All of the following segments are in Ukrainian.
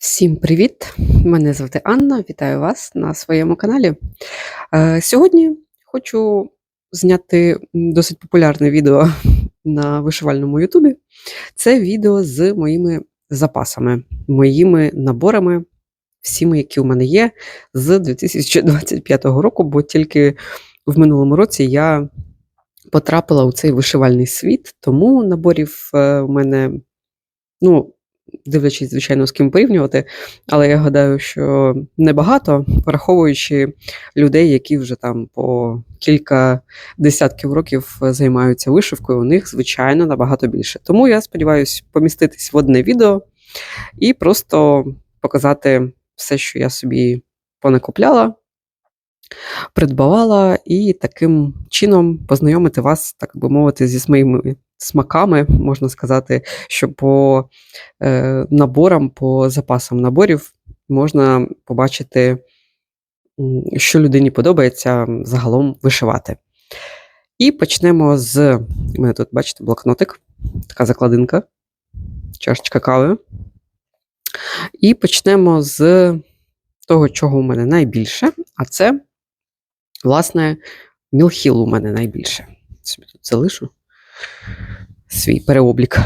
Всім привіт! Мене звати Анна, вітаю вас на своєму каналі. Сьогодні хочу зняти досить популярне відео на вишивальному Ютубі. Це відео з моїми запасами, моїми наборами, всіми, які у мене є, з 2025 року, бо тільки в минулому році я потрапила у цей вишивальний світ, тому наборів у мене, дивлячись, звичайно, з ким порівнювати, але я гадаю, що небагато, враховуючи людей, які вже там по кілька десятків років займаються вишивкою, у них, звичайно, набагато більше. Тому я сподіваюся поміститись в одне відео і просто показати все, що я собі понакупляла, придбавала, і таким чином познайомити вас, так би мовити, зі своїми смаками, можна сказати, що по наборам, по запасам наборів можна побачити, що людині подобається загалом вишивати. І почнемо з, у мене тут, бачите, блокнотик, така закладинка, чашечка кави. І почнемо з того, чого у мене найбільше, а це, власне, мілхіл у мене найбільше. Собі тут залишу свій переоблік.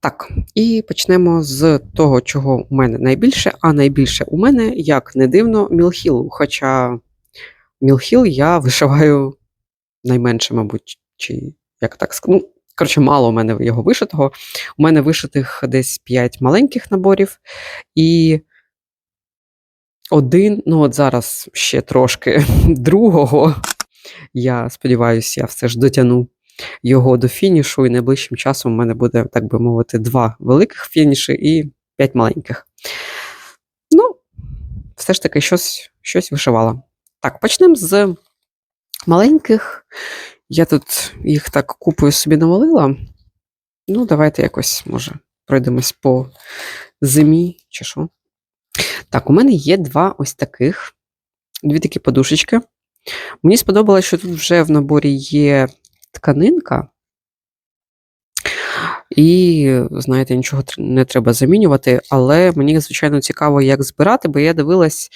Так, і почнемо з того, чого у мене найбільше, а найбільше у мене, як не дивно, мілхілу. Хоча мілхіл я вишиваю найменше, мабуть, чи як так сказати. Коротше, мало у мене його вишитого. У мене вишитих десь 5 маленьких наборів, і один, от зараз ще трошки другого, я сподіваюся, я все ж дотягну його до фінішу, і найближчим часом у мене буде, так би мовити, 2 великих фініші і 5 маленьких. Все ж таки щось вишивала. Так, почнемо з маленьких. Я тут їх так купою собі навалила. Давайте якось, може, пройдемось по зимі, чи що. Так, у мене є 2 ось таких, 2 такі подушечки. Мені сподобалось, що тут вже в наборі є тканинка, і, знаєте, нічого не треба замінювати, але мені, звичайно, цікаво, як збирати, бо я дивилась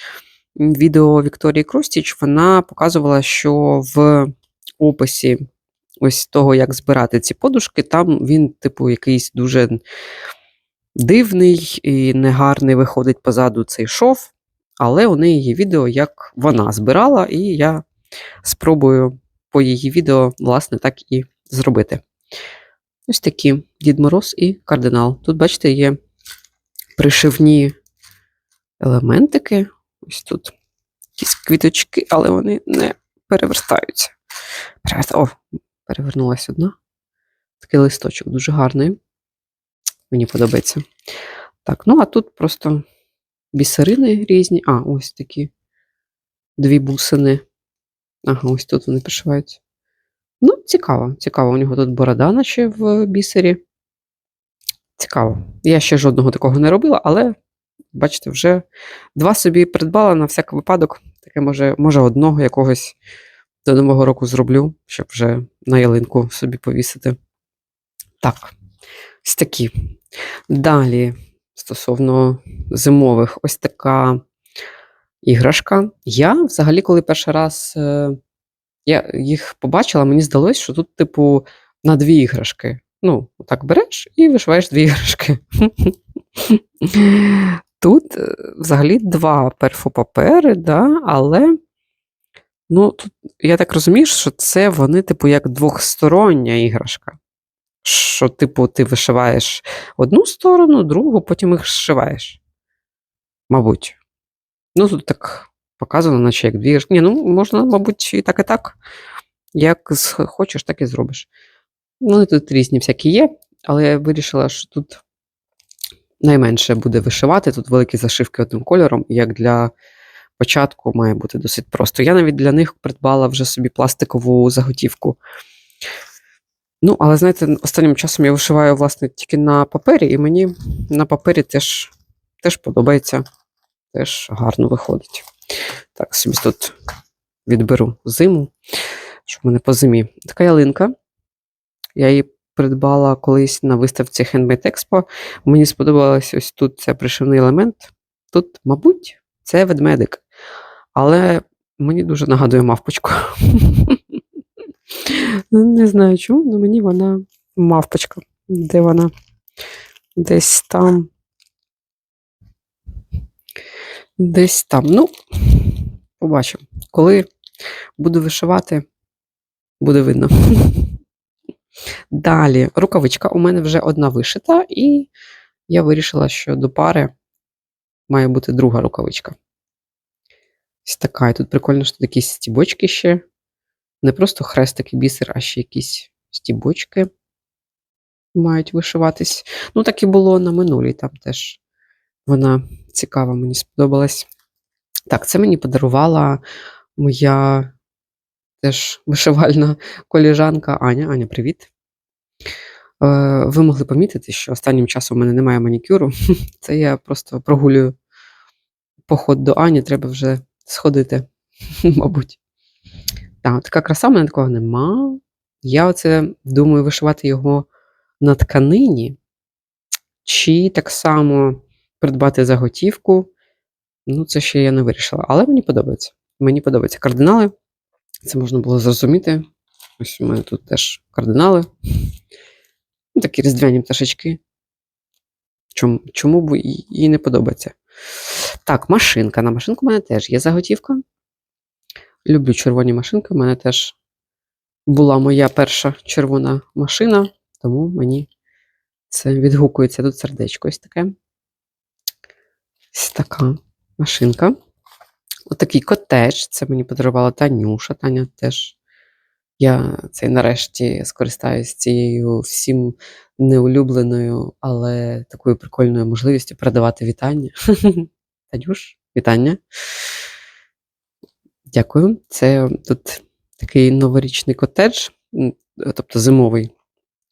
відео Вікторії Крустіч, вона показувала, що в описі ось того, як збирати ці подушки, там він, типу, якийсь дуже дивний і негарний виходить позаду цей шов, але у неї є відео, як вона збирала, і я спробую по її відео, власне, так і зробити. Ось такі Дід Мороз і кардинал. Тут, бачите, є пришивні елементики. Ось тут якісь квіточки, але вони не перевертаються. Перевернулася одна. Такий листочок дуже гарний. Мені подобається. Так, а тут просто бісерини різні. Ось такі 2 бусини. Ага, ось тут вони пришиваються. Цікаво. У нього тут борода, наче в бісері. Цікаво. Я ще жодного такого не робила, але, бачите, вже 2 собі придбала на всяк випадок. Таке, може одного якогось до Нового року зроблю, щоб вже на ялинку собі повісити. Так, ось такі. Далі, стосовно зимових, ось така іграшка. Я взагалі, коли перший раз я їх побачила, мені здалося, що тут, типу, на 2 іграшки. Так береш і вишиваєш 2 іграшки. Тут взагалі 2 перфопапери, да, але тут, я так розумію, що це вони, типу, як двохстороння іграшка. Що, типу, ти вишиваєш одну сторону, другу, потім їх зшиваєш. Мабуть. Тут так показано, наче як 2 іграшки. Можна, мабуть, і так. Як хочеш, так і зробиш. Тут різні всякі є, але я вирішила, що тут найменше буде вишивати. Тут великі зашивки одним кольором, і як для початку має бути досить просто. Я навіть для них придбала вже собі пластикову заготівку. Але, знаєте, останнім часом я вишиваю, власне, тільки на папері, і мені на папері теж подобається, теж гарно виходить. Так, собі тут відберу зиму, що в мене по зимі. Така ялинка. Я її придбала колись на виставці Handmade Expo. Мені сподобалось ось тут це пришивний елемент. Тут, мабуть, це ведмедик. Але мені дуже нагадує мавпочку. Не знаю чому, але мені вона мавпочка. Де вона? Десь там. Десь там. Ну, побачимо. Коли буду вишивати, буде видно. Далі, рукавичка. У мене вже одна вишита, і я вирішила, що до пари має бути друга рукавичка. Ось така. І тут прикольно, що тут якісь стібочки ще. Не просто хрестик і бісер, а ще якісь стібочки мають вишиватись. Ну, так і було на минулій, там теж вона цікава, мені сподобалась. Так, це мені подарувала моя теж вишивальна коліжанка Аня. Аня, привіт. Ви могли помітити, що останнім часом у мене немає манікюру. Це я просто прогулюю поход до Ані, треба вже сходити, мабуть. Так, така краса, в мене такого нема. Я оце думаю вишивати його на тканині, чи так само придбати заготівку. Ну, це ще я не вирішила, але мені подобається. Мені подобаються кардинали. Це можна було зрозуміти. Ось у мене тут теж кардинали. Такі різдвяні пташечки. Чому б і не подобається? Так, машинка. На машинку в мене теж є заготівка. Люблю червоні машинки. У мене теж була моя перша червона машина, тому мені це відгукується. Тут сердечко ось таке. Ось така машинка. Отакий котедж. Це мені подарувала Танюша. Таня теж. Я нарешті скористаюсь цією всім неулюбленою, але такою прикольною можливістю передавати вітання. Танюш, вітання. Дякую. Це тут такий новорічний котедж, тобто зимовий.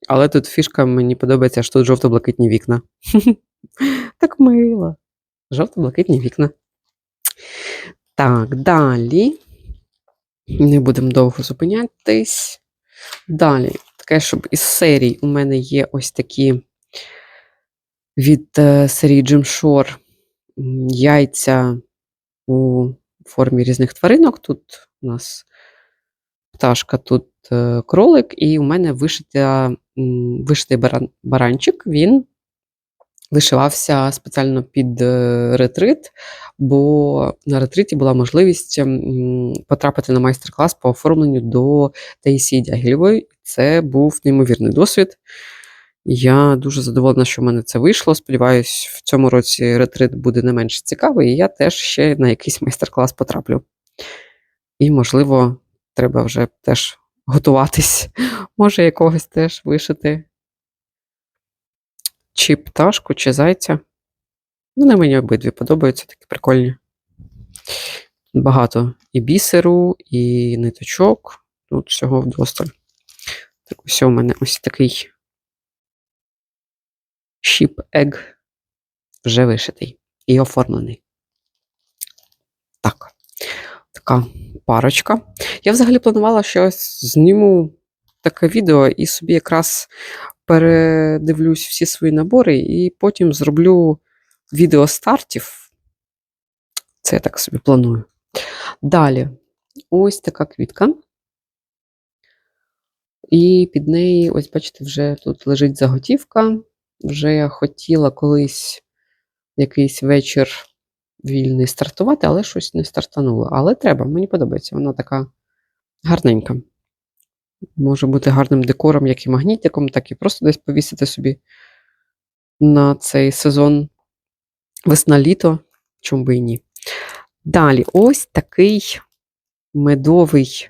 Але тут фішка, мені подобається, що тут жовто-блакитні вікна. Так мило. Жовто-блакитні вікна. Так, далі. Не будемо довго зупинятись. Далі, таке, щоб із серій у мене є ось такі від серії Jim Shore яйця у формі різних тваринок. Тут у нас пташка, тут кролик, і у мене вишитий баранчик. Він вишивався спеціально під ретрит, бо на ретриті була можливість потрапити на майстер-клас по оформленню до Таїсії Дягілєвої. Це був неймовірний досвід. Я дуже задоволена, що в мене це вийшло. Сподіваюсь, в цьому році ретрит буде не менш цікавий, і я теж ще на якийсь майстер-клас потраплю. І, можливо, треба вже теж готуватись. Може, якогось теж вишити. Чи пташку, чи зайця. Вони мені обидві подобаються, такі прикольні. Багато і бісеру, і ниточок. Тут всього вдосталь. Так, ось у мене ось такий sheep-egg вже вишитий і оформлений. Так, така парочка. Я взагалі планувала, що ось зніму таке відео і собі якраз передивлюсь всі свої набори і потім зроблю відео стартів. Це я так собі планую. Далі, ось така квітка. І під неї, ось бачите, вже тут лежить заготівка. Вже я хотіла колись якийсь вечір вільний стартувати, але щось не стартануло. Але треба, мені подобається, вона така гарненька. Може бути гарним декором, як і магнітиком, так і просто десь повісити собі на цей сезон весна-літо, чому би і ні. Далі, ось такий медовий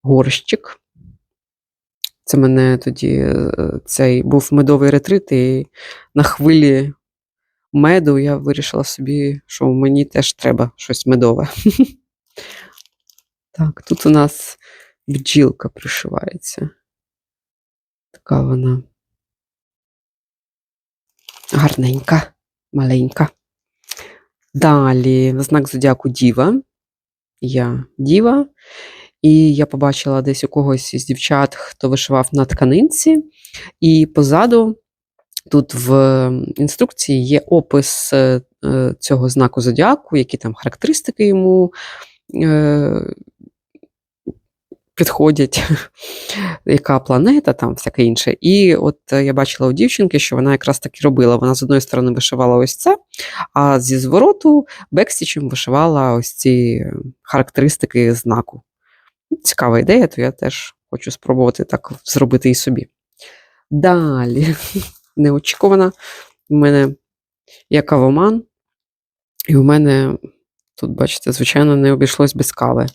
горщик. Це мене тоді цей був медовий ретрит, і на хвилі меду я вирішила собі, що мені теж треба щось медове. Так, тут у нас бджілка пришивається. Така вона гарненька, маленька. Далі, знак зодіаку Діва. Я Діва. І я побачила десь у когось із дівчат, хто вишивав на тканинці, і позаду тут в інструкції є опис цього знаку зодіаку, які там характеристики йому підходять, яка планета, там всяке інше. І от я бачила у дівчинки, що вона якраз так і робила. Вона з одної сторони вишивала ось це, а зі звороту бекстічем вишивала ось ці характеристики знаку. Цікава ідея, то я теж хочу спробувати так зробити і собі. Далі, неочікувано, у мене є кавоман, і у мене тут, бачите, звичайно, не обійшлось без кави.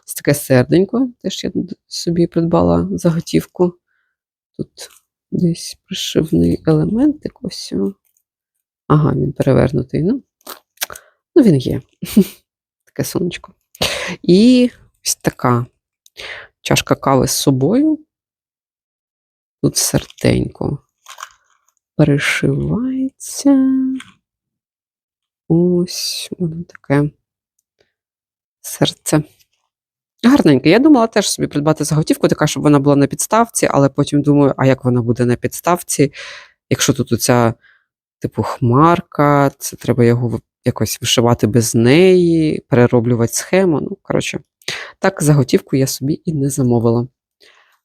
Ось таке серденько, теж я собі придбала заготівку. Тут десь пришивний елементик, ось. Ага, він перевернутий. Ну він є. Таке сонечко. І ось така чашка кави з собою. Тут серденько перешивається. Ось воно таке серце. Гарненьке. Я думала теж собі придбати заготівку, така, щоб вона була на підставці, але потім думаю, а як вона буде на підставці, якщо тут оця, типу, хмарка, це треба його якось вишивати без неї, перероблювати схему. Ну, коротше, так заготівку я собі і не замовила.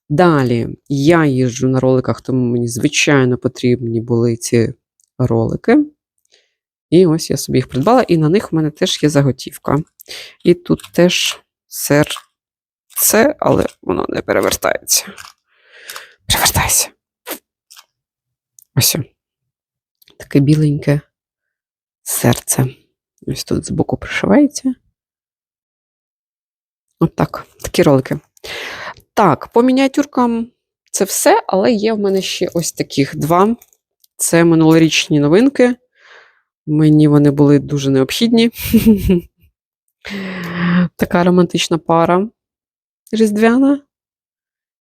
Далі, я їжджу на роликах, тому мені, звичайно, потрібні були ці ролики. І ось я собі їх придбала, і на них у мене теж є заготівка. І тут теж серце, але воно не перевертається. Перевертайся. Ось. Таке біленьке серце. Ось тут збоку пришивається. Отак, такі ролики. Так, по мініатюркам це все, але є в мене ще ось таких два. Це минулорічні новинки. Мені вони були дуже необхідні. Така романтична пара різдвяна.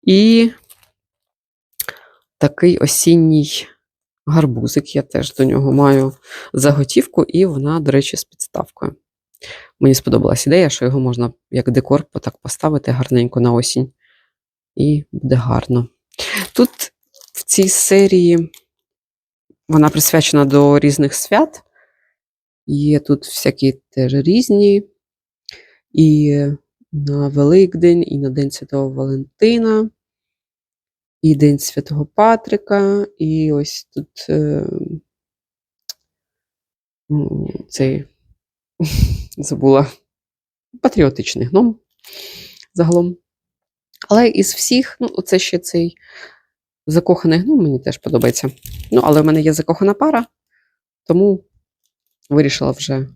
І такий осінній гарбузик. Я теж до нього маю заготівку, і вона, до речі, з підставкою. Мені сподобалась ідея, що його можна як декор так поставити гарненько на осінь. І буде гарно. Тут в цій серії вона присвячена до різних свят. Є тут всякі теж різні. І на Великдень, і на День Святого Валентина, і День Святого Патрика, і ось тут цей, забула, патріотичний гном загалом. Але із всіх, оце ще цей закоханий гном мені теж подобається. Але в мене є закохана пара, тому вирішила вже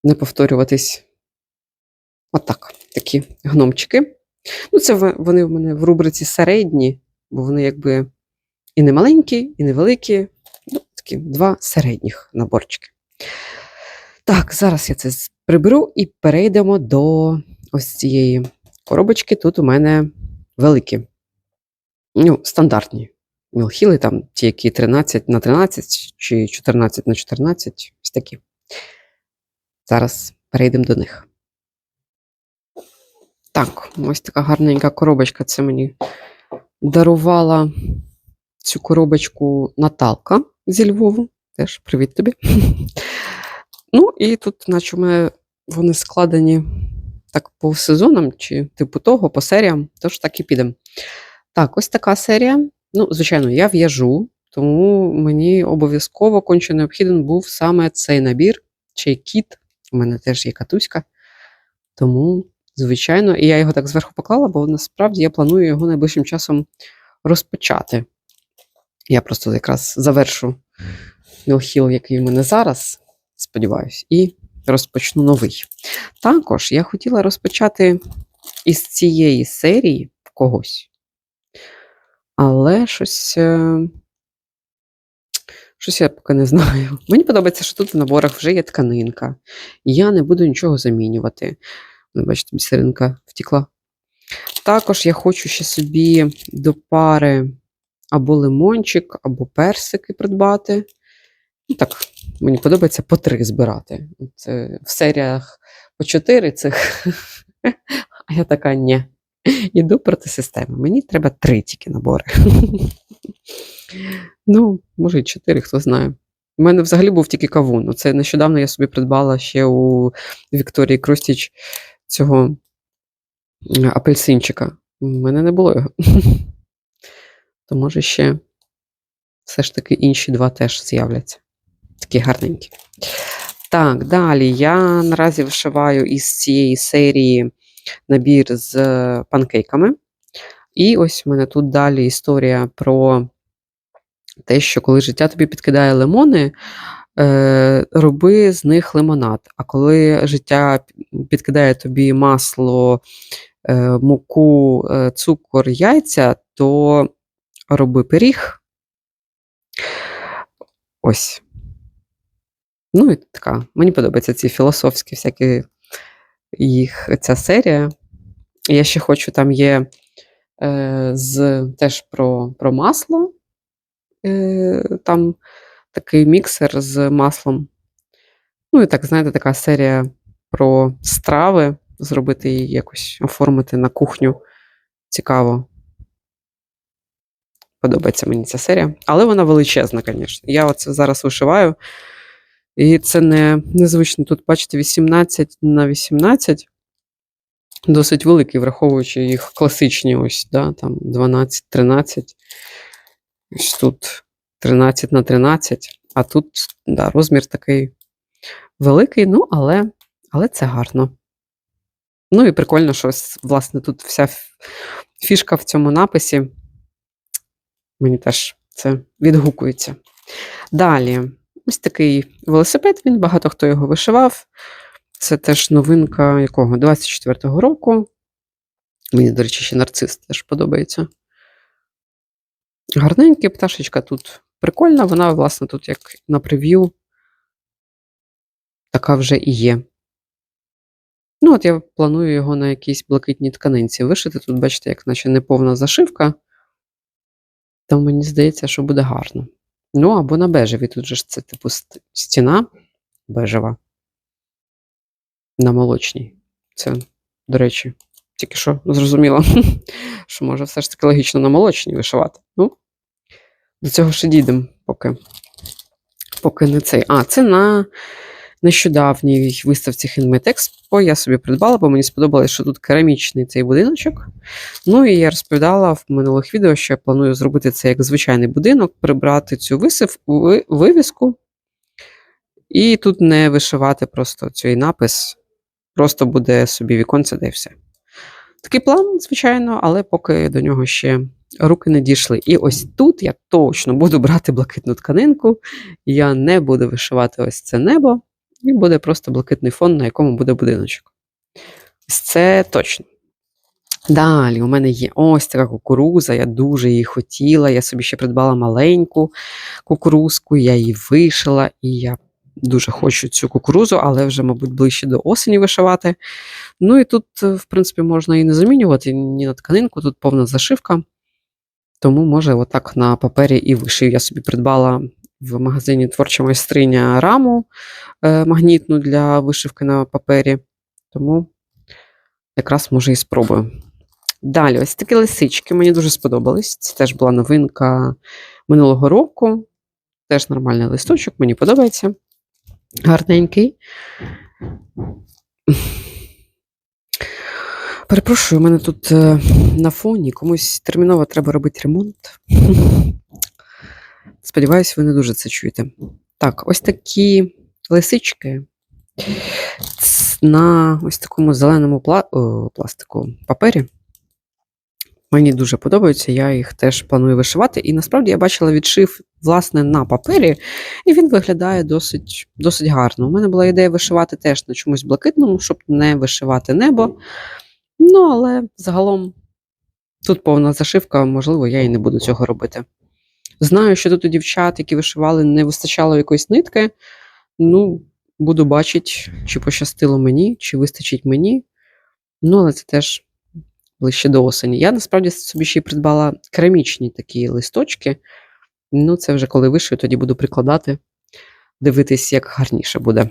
не повторюватись. Отак, такі гномчики. Це вони в мене в рубриці середні, бо вони якби і не маленькі, і не великі. Такі два середніх наборчики. Так, зараз я це приберу і перейдемо до ось цієї коробочки. Тут у мене великі, стандартні мілхіли, там ті, які 13х13 чи 14х14, ось такі. Зараз перейдемо до них. Так, ось така гарненька коробочка. Це мені дарувала цю коробочку Наталка зі Львову. Теж привіт тобі. І тут, наче, вони складені так по сезонам, чи типу того, по серіям, тож так і підемо. Так, ось така серія. Звичайно, я в'яжу, тому мені обов'язково конче необхіден був саме цей набір, чай-кіт. У мене теж є катуська. Тому, звичайно, і я його так зверху поклала, бо насправді я планую його найближчим часом розпочати. Я просто якраз завершу мілхіл, який в мене зараз, сподіваюсь, і розпочну новий. Також я хотіла розпочати із цієї серії в когось. Але щось я поки не знаю. Мені подобається, що тут в наборах вже є тканинка. Я не буду нічого замінювати. Бачите, бісеринка втекла. Також я хочу ще собі до пари або лимончик, або персики придбати. Так, мені подобається по 3 збирати. Це в серіях по 4 цих А я така, ні. Іду проти системи. Мені треба 3 тільки набори. Ну, може і 4, хто знає. У мене взагалі був тільки кавун. Це нещодавно я собі придбала ще у Вікторії Крустіч цього апельсинчика. У мене не було його. То може ще все ж таки інші 2 теж з'являться. Такі гарненькі. Так, далі я наразі вишиваю із цієї серії набір з панкейками. І ось у мене тут далі історія про те, що коли життя тобі підкидає лимони, роби з них лимонад. А коли життя підкидає тобі масло, муку, цукор, яйця, то роби пиріг. Ось. Ну і така, мені подобаються ці філософські всякі ця серія. Я ще хочу, там є теж про масло, там такий міксер з маслом. Ну і так, знаєте, така серія про страви, зробити її якось, оформити на кухню. Цікаво. Подобається мені ця серія. Але вона величезна, звісно. Я оце зараз вишиваю. І це незвично. Тут, бачите, 18 на 18. Досить великий, враховуючи їх класичні ось, да, там 12-13. Ось тут 13 на 13. А тут, да, розмір такий великий, ну, але це гарно. Ну і прикольно, що, власне, тут вся фішка в цьому написі. Мені теж це відгукується. Далі, ось такий велосипед, він багато хто його вишивав. Це теж новинка якого? 24-го року. Мені, до речі, ще нарцис теж подобається. Гарненька пташечка тут прикольна, вона, власне, тут як на прев'ю така вже і є. Ну, от я планую його на якійсь блакитній тканинці вишити. Тут, бачите, як наче неповна зашивка. Тому мені здається, що буде гарно. Ну, або на бежеві. Тут же ж це, типу, стіна бежева. На молочній. Це, до речі, тільки що зрозуміла, що може все ж таки логічно на молочній вишивати. Ну, до цього ще дійдемо, поки не цей. А, це на нещодавній виставці Handmade Expo я собі придбала, бо мені сподобалось, що тут керамічний цей будиночок. Ну, і я розповідала в минулих відео, що я планую зробити це як звичайний будинок, прибрати цю вивіску, і тут не вишивати просто цей напис, просто буде собі віконце, де і все. Такий план, звичайно, але поки до нього ще руки не дійшли. І ось тут я точно буду брати блакитну тканинку, я не буду вишивати ось це небо, і буде просто блакитний фон, на якому буде будиночок. Це точно. Далі у мене є ось така кукуруза, я дуже її хотіла, я собі ще придбала маленьку кукурузку, я її вишила, і я дуже хочу цю кукурузу, але вже, мабуть, ближче до осені вишивати. Ну і тут, в принципі, можна і не замінювати ні на тканинку, тут повна зашивка, тому, може, отак на папері і вишив. Я собі придбала в магазині «Творча майстриня» раму магнітну для вишивки на папері, тому якраз, може, і спробую. Далі, ось такі лисички, мені дуже сподобались. Це теж була новинка минулого року. Теж нормальний листочок, мені подобається. Гарненький. Перепрошую, у мене тут на фоні комусь терміново треба робити ремонт. Сподіваюсь, ви не дуже це чуєте. Так, ось такі лисички на ось такому зеленому пластику папері. Мені дуже подобаються, я їх теж планую вишивати. І насправді я бачила відшив, власне, на папері, і він виглядає досить гарно. У мене була ідея вишивати теж на чомусь блакитному, щоб не вишивати небо. Ну, але загалом тут повна зашивка, можливо, я і не буду цього робити. Знаю, що тут у дівчат, які вишивали, не вистачало якоїсь нитки. Ну, буду бачити, чи пощастило мені, чи вистачить мені. Ну, але це теж ближче до осені. Я, насправді, собі ще й придбала керамічні такі листочки. Ну, це вже коли вишию, тоді буду прикладати, дивитись, як гарніше буде.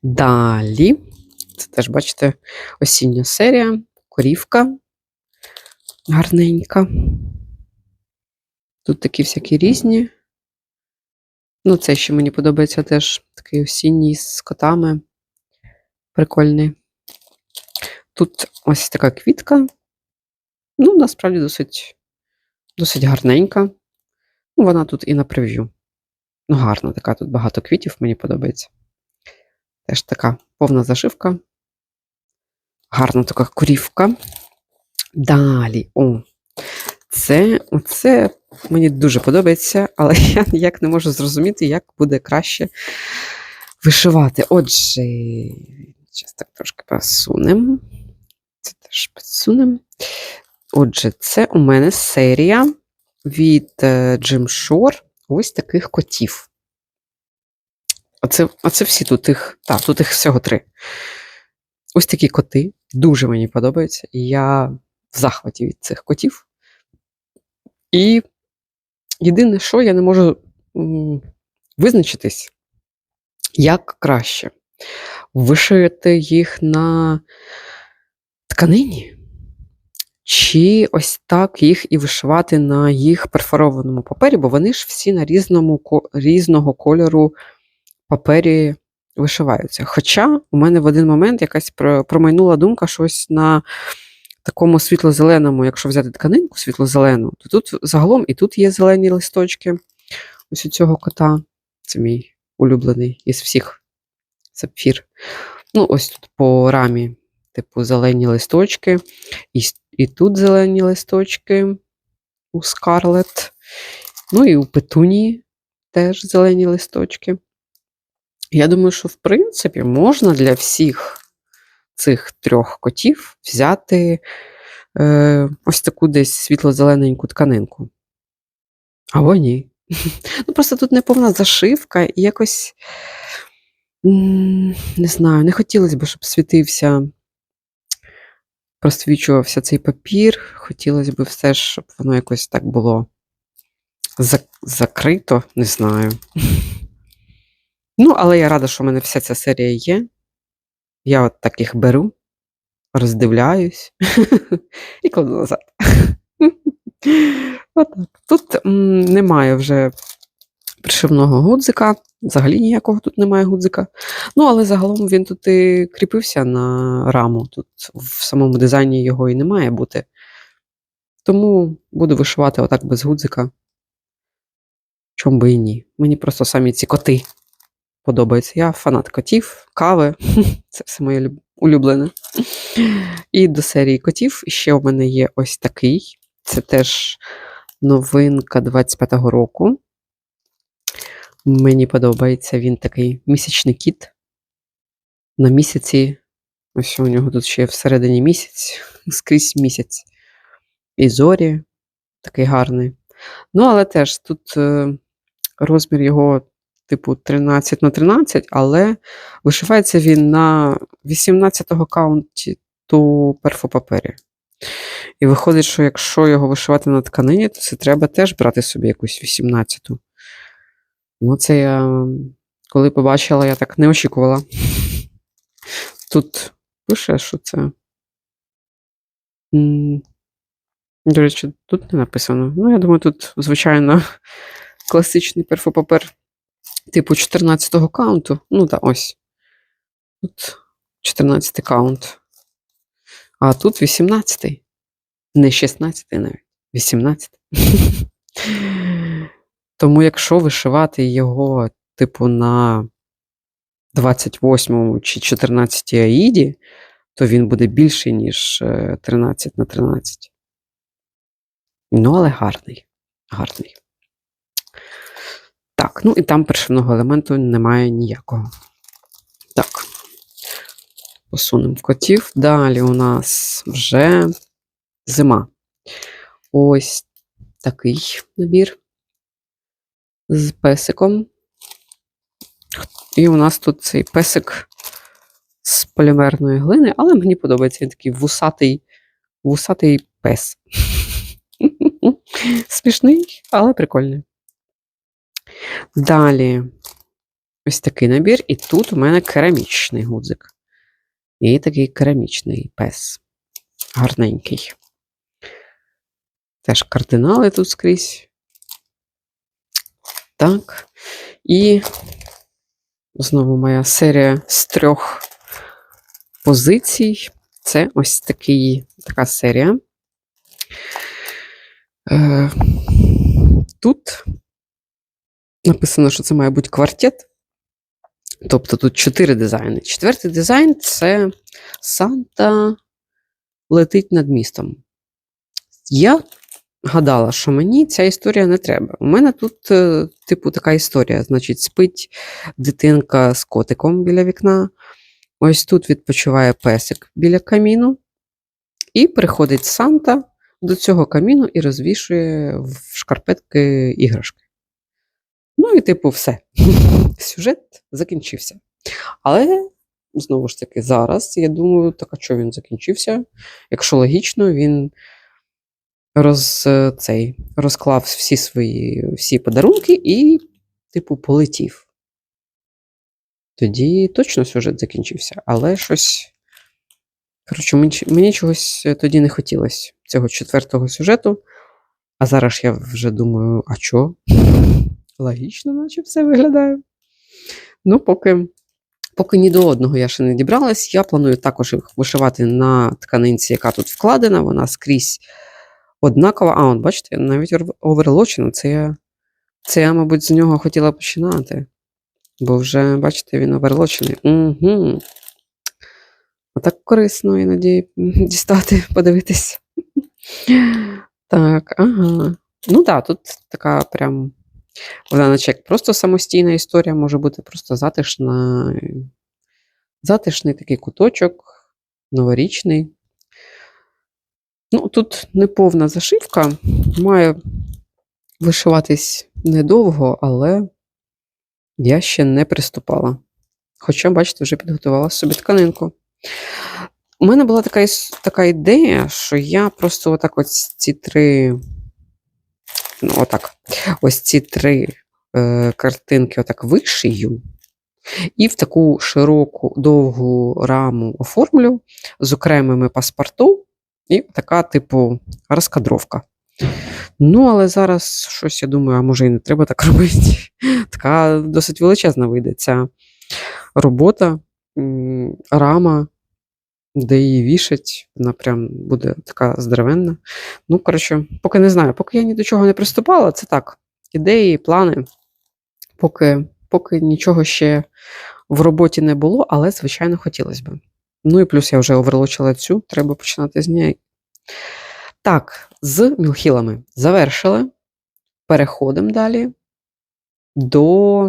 Далі. Це теж, бачите, осіння серія, корівка гарненька. Тут такі всякі різні. Ну, це ще мені подобається теж такий осінній з котами. Прикольний. Тут ось така квітка. Ну, насправді досить гарненька. Ну, вона тут і на прев'ю. Ну, гарна така, тут багато квітів, мені подобається. Теж така повна зашивка. Гарна така корівка. Далі, оце мені дуже подобається, але я ніяк не можу зрозуміти, як буде краще вишивати. Отже, зараз так трошки посунемо. Це теж підсунемо. Отже, це у мене серія від Jim Shore ось таких котів. Оце всі тут тут їх всього 3. Ось такі коти. Дуже мені подобаються. І я в захваті від цих котів. І єдине, що я не можу визначитись, як краще. Вишити їх на тканині, чи ось так їх і вишивати на їх перфорованому папері, бо вони ж всі на різного кольору папері вишиваються. Хоча у мене в один момент якась промайнула думка, що ось на такому світло-зеленому, якщо взяти тканинку світло-зелену, то тут загалом і тут є зелені листочки ось у цього кота. Це мій улюблений із всіх сапфір. Ну, ось тут по рамі, типу, зелені листочки. І тут зелені листочки у Скарлет. Ну і у Петунії теж зелені листочки. Я думаю, що, в принципі, можна для всіх цих 3 котів взяти ось таку десь світло-зелененьку тканинку. Або ні. Ну, просто тут неповна зашивка, і якось, не знаю, не хотілося б, щоб просвічувався цей папір. Хотілося б все ж, щоб воно якось так було закрито, не знаю. Ну, але я рада, що в мене вся ця серія є. Я от так їх беру, роздивляюсь і кладу назад. Отак. Тут немає вже пришивного гудзика, взагалі ніякого тут немає гудзика. Ну, але загалом він тут і кріпився на раму. Тут в самому дизайні його і не має бути. Тому буду вишивати отак без гудзика. Чом би і ні. Мені просто самі ці коти подобаються. Я фанат котів, кави. Це все моє улюблене. І до серії котів ще у мене є ось такий. Це теж новинка 25-го року. Мені подобається, він такий місячний кіт. На місяці, ось у нього тут ще всередині місяць, скрізь місяць. І зорі, такий гарний. Ну, але теж тут розмір його, типу, 13х13, але вишивається він на 18-го каунті перфопапері. І виходить, що якщо його вишивати на тканині, то це треба теж брати собі якусь 18-ту. Ну, це я, коли побачила, я так не очікувала. Тут пише, що це. До речі, тут не написано. Ну, я думаю, тут, звичайно, класичний перфопапер типу 14-го каунту. Ну, так, ось. Тут 14-й каунт. А тут 18-й. Не 16-й навіть. 18-й. Тому якщо вишивати його, типу, на 28-му чи 14-й аїді, то він буде більший, ніж 13х13. Ну, але гарний. Гарний. Так, ну і там пришивного елементу немає ніякого. Так. Посунемо котів. Далі у нас вже зима. Ось такий набір з песиком. І у нас тут цей песик з полімерної глини, але мені подобається, він такий вусатий пес. Смішний, але прикольний. Далі ось такий набір, і тут у мене керамічний гудзик. І такий керамічний пес. Гарненький. Теж кардинали тут скрізь. Так. І знову моя серія з 3 позицій. Це ось така серія. Тут написано, що це має бути квартет. Тобто тут 4 дизайни. 4-й дизайн – це Санта летить над містом. Я гадала, що мені ця історія не треба. У мене тут, типу, така історія. Значить, спить дитинка з котиком біля вікна. Ось тут відпочиває песик біля каміну. І приходить Санта до цього каміну і розвішує в шкарпетки іграшки. Ну і, типу, все. Сюжет закінчився. Але, знову ж таки, зараз, я думаю, так, а чого він закінчився? Якщо логічно, він розклав всі подарунки і, типу, полетів. Тоді точно сюжет закінчився. Але щось... Коротше, мені чогось тоді не хотілося, цього 4-го сюжету. А зараз я вже думаю, а чо? Логічно, наче все виглядає. Ну, поки ні до одного я ще не дібралась, я планую також їх вишивати на тканинці, яка тут вкладена, вона скрізь однакова. А, от бачите, навіть оверлочена, це я, мабуть, з нього хотіла починати. Бо вже, бачите, він оверлочений. Угу. Отак корисно, іноді дістати, подивитись. Так, ага. Ну так, тут така прям, вона наче як просто самостійна історія, може бути просто затишний такий куточок, новорічний. Ну, тут неповна зашивка, має вишиватись недовго, але я ще не приступала. Хоча, бачите, вже підготувала собі тканинку. У мене була така ідея, що я просто отак ось ці 3, ось ці 3 картинки отак вишию і в таку широку, довгу раму оформлю з окремими паспорту і така, типу, розкадровка. Ну, але зараз щось, я думаю, а може і не треба так робити. Така досить величезна вийде ця робота, рама, де її вішать, вона прям буде така здоровенна. Ну, коротше, поки не знаю, поки я ні до чого не приступала, це так, ідеї, плани, поки нічого ще в роботі не було, але, звичайно, хотілося б. Ну і плюс я вже оверлочила цю, треба починати з неї. Так, з мілхілами завершили. Переходимо далі до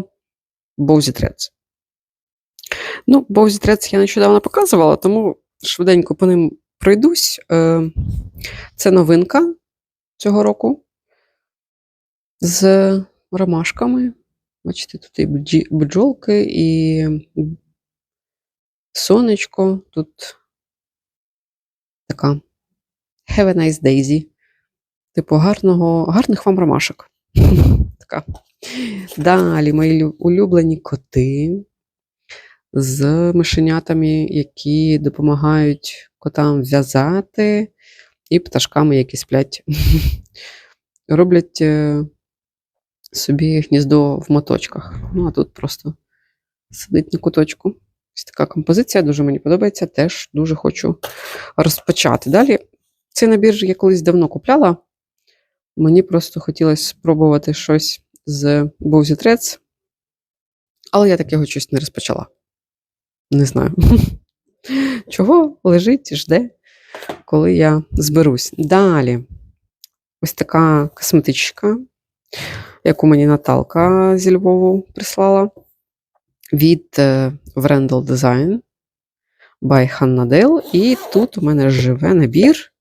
Bowsy Threads. Ну, Bowsy Threads я нещодавно показувала, тому швиденько по ним пройдусь. Це новинка цього року з ромашками. Бачите, тут і бджолки, і сонечко. Тут така Have a nice daisy. Типу гарних вам ромашок. Така. Далі мої улюблені коти з мишенятами, які допомагають котам в'язати, і пташками, які сплять. Роблять собі гніздо в моточках. Ну, а тут просто сидить на куточку. Ось така композиція, дуже мені подобається, теж дуже хочу розпочати. Далі, цей набір я колись давно купляла. Мені просто хотілося спробувати щось з Bowsy Threads, але я такого щось не розпочала. Не знаю. Чого лежить, жде, коли я зберусь. Далі. Ось така косметичка, яку мені Наталка зі Львову прислала. Від Wrandel Design by Hannah Dale. І тут у мене живе набір,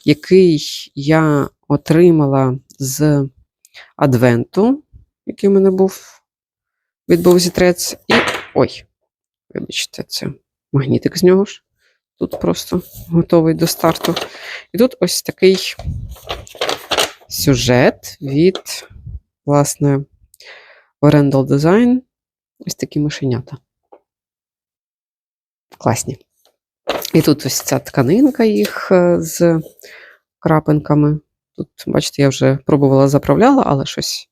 який я отримала з адвенту, який у мене був від Bowsy Threads. І, ой, вибачте, це магнітик з нього ж. Тут просто готовий до старту. І тут ось такий сюжет від, власне, Wrandel Design. Ось такі мишенята. Класні. І тут ось ця тканинка їх з крапинками. Тут, бачите, я вже пробувала, заправляла, але щось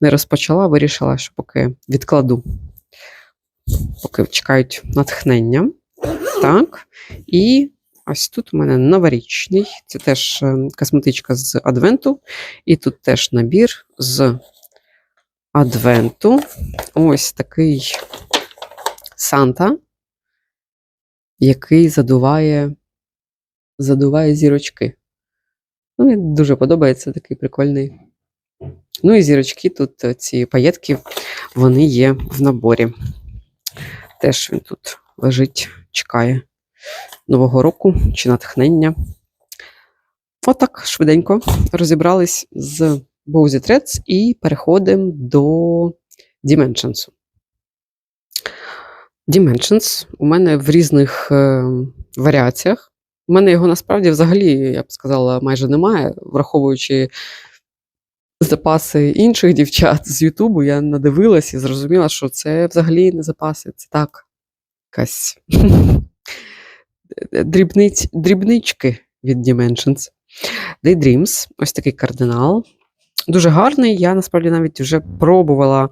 не розпочала, вирішила, що поки відкладу, поки чекають натхнення. Так, і ось тут у мене новорічний, це теж косметичка з адвенту, і тут теж набір з адвенту. Ось такий Санта, який задуває зірочки. Ну, мені дуже подобається, такий прикольний. Ну і зірочки, тут ці паєтки, вони є в наборі. Теж він тут лежить, чекає Нового року чи натхнення. Отак, швиденько розібрались з Bowsy Threads і переходимо до Dimensions. Dimensions у мене в різних варіаціях. У мене його насправді взагалі, я б сказала, майже немає, враховуючи запаси інших дівчат з Ютубу, я надивилась і зрозуміла, що це взагалі не запаси, це так, якась дрібнички від Dimensions. Daydreams, ось такий кардинал. Дуже гарний, я насправді навіть вже пробувала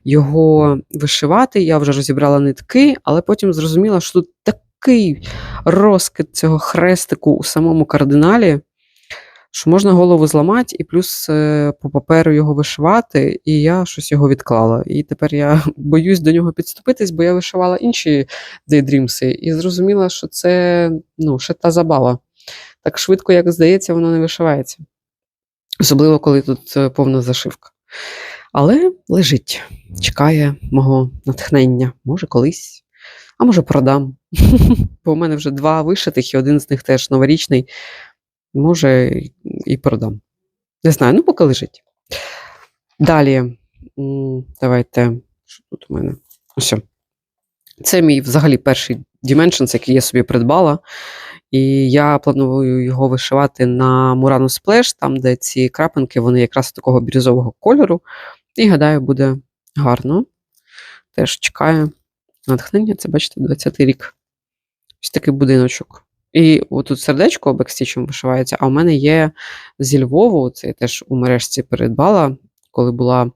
його вишивати, я вже розібрала нитки, але потім зрозуміла, що тут такий розкид цього хрестику у самому кардиналі, що можна голову зламати і плюс по паперу його вишивати, і я щось його відклала. І тепер я боюсь до нього підступитись, бо я вишивала інші Daydreams і зрозуміла, що це ще та забава. Так швидко, як здається, воно не вишивається. Особливо, коли тут повна зашивка. Але лежить, чекає мого натхнення. Може колись, а може продам. Бо у мене вже 2 вишитих, і один з них теж новорічний. Може і продам. Не знаю, поки лежить. Далі, давайте, що тут у мене? Ось. Це мій взагалі перший Dimensions, який я собі придбала. І я планую його вишивати на Murano Splash, там, де ці крапинки, вони якраз такого бірюзового кольору. І, гадаю, буде гарно. Теж чекаю натхнення. Це, бачите, 20-й рік. Ось такий будиночок. І отут сердечко бекстічем вишивається, а у мене є зі Львову, це я теж у мережці передбала, коли була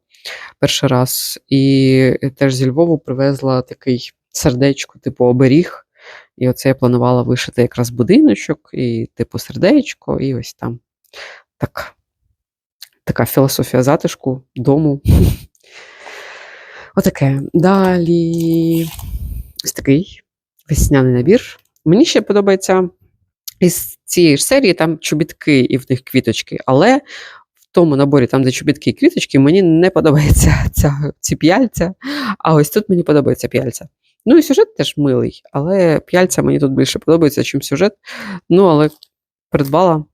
перший раз. І теж зі Львову привезла такий сердечко, типу оберіг. І оце я планувала вишити якраз будиночок, і типу сердечко, і ось там така філософія затишку, дому. Отаке. Далі ось такий весняний набір. Мені ще подобається із цієї ж серії там чобітки і в них квіточки, але в тому наборі, там, де чобітки і квіточки, мені не подобається ці п'яльця, а ось тут мені подобається п'яльця. Ну і сюжет теж милий, але п'яльця мені тут більше подобається, ніж сюжет. Але придбала,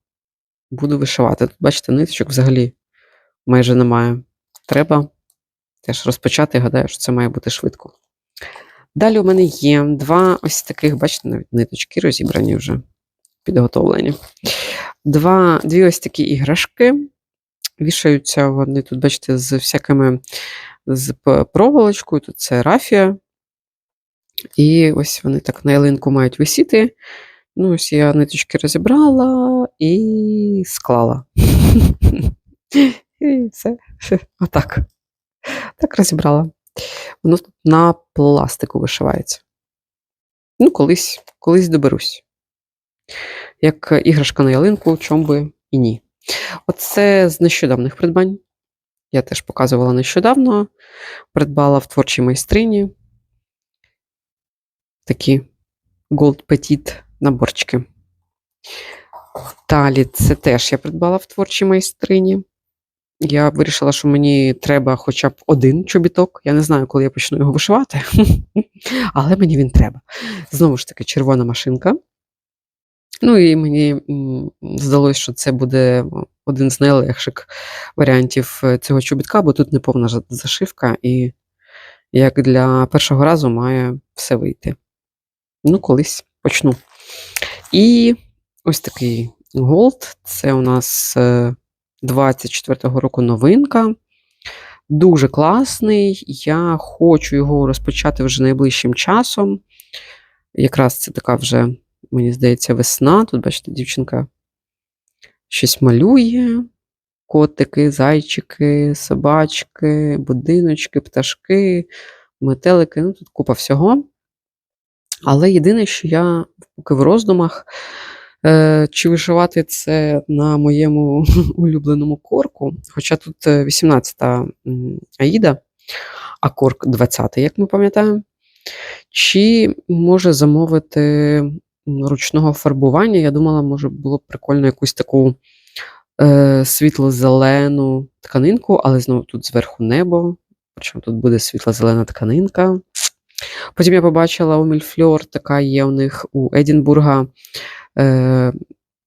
буду вишивати. Тут, бачите, ниточок взагалі майже немає. Треба теж розпочати, гадаю, що це має бути швидко. Далі у мене є 2 ось таких, бачите, навіть ниточки розібрані вже, підготовлені. 2 ось такі іграшки. Вішаються вони тут, бачите, з всякими, з проволочкою, тут це рафія. І ось вони так на ялинку мають висіти. Ось я ниточки розібрала і склала. І все. Отак. Так розібрала. Воно тут на пластику вишивається. Колись доберусь. Як іграшка на ялинку, чом би і ні. Оце з нещодавних придбань. Я теж показувала нещодавно. Придбала в творчій майстрині. Такі Gold Petit наборчики. Далі це теж я придбала в творчій майстрині. Я вирішила, що мені треба хоча б 1 чобіток. Я не знаю, коли я почну його вишивати, але мені він треба. Знову ж таки, червона машинка. І мені здалося, що це буде один з найлегших варіантів цього чобітка, бо тут неповна зашивка, і як для першого разу має все вийти. Колись почну. І ось такий Gold. Це у нас 24-го року новинка. Дуже класний. Я хочу його розпочати вже найближчим часом. Якраз це така вже мені здається, весна. Тут, бачите, дівчинка щось малює. Котики, зайчики, собачки, будиночки, пташки, метелики. Ну, тут купа всього. Але єдине, що я поки в роздумах, чи вишивати це на моєму улюбленому корку, хоча тут 18-та Аїда, а корк 20-й, як ми пам'ятаємо, чи може замовити ручного фарбування. Я думала, може було б прикольно якусь таку світло-зелену тканинку, але знову тут зверху небо, причому тут буде світло-зелена тканинка. Потім я побачила у Мільфльор, така є у них у Едінбурга,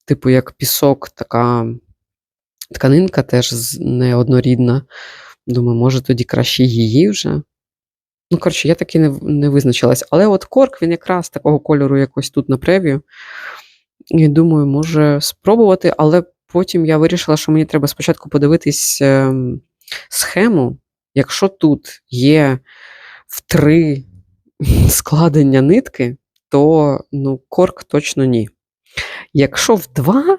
типу як пісок, така тканинка, теж неоднорідна. Думаю, може тоді краще її вже. Ну, коротше, я таки не визначилась. Але от корк, він якраз такого кольору якось тут на прев'ю. І думаю, може спробувати, але потім я вирішила, що мені треба спочатку подивитись схему. Якщо тут є в 3 складення нитки, то корк точно ні. Якщо в 2,